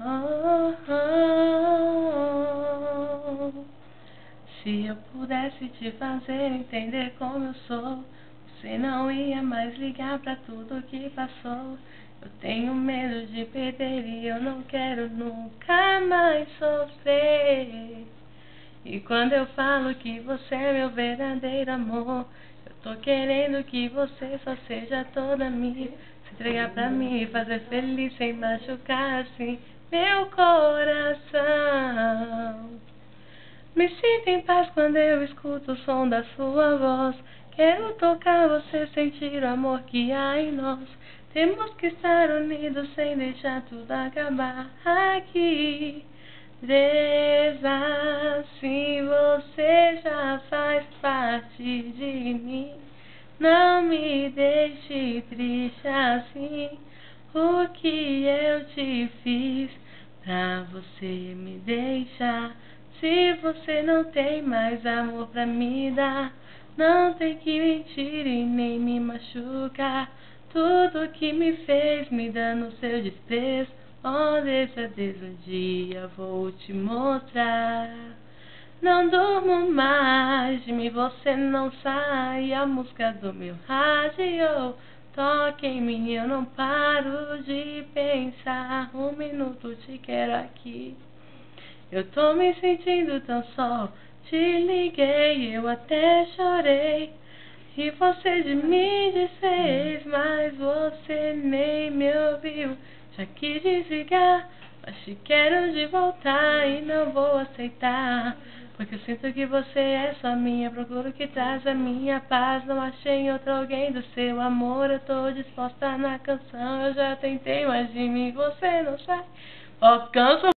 Oh, oh. Se eu pudesse te fazer entender como eu sou, você não ia mais ligar pra tudo que passou. Eu tenho medo de perder e eu não quero nunca mais sofrer. E quando eu falo que você é meu verdadeiro amor, eu tô querendo que você só seja toda minha. Se entregar pra mim e fazer feliz sem machucar assim meu coração. Me sinto em paz quando eu escuto o som da sua voz. Quero tocar você, sentir o amor que há em nós. Temos que estar unidos sem deixar tudo acabar aqui. Assim você já faz parte de mim. Não me deixe triste assim. O que eu te fiz pra você me deixar? Se você não tem mais amor pra me dar, não tem que mentir e nem me machucar. Tudo que me fez me dando seu desprezo. Oh, deixa Deus, um dia vou te mostrar. Não durmo mais, de mim você não sai. A música do meu rádio toca em mim, eu não paro de pensar. Um minuto te quero aqui. Eu tô me sentindo tão só. Te liguei, eu até chorei. E você de mim desfez, mas você nem me ouviu. Já quis desligar, mas te quero de voltar e não vou aceitar. Porque eu sinto que você é só minha, procuro que traz a minha paz. Não achei em outro alguém do seu amor, eu tô disposta na canção. Eu já tentei, mas de mim você não sai. Ó, cansa.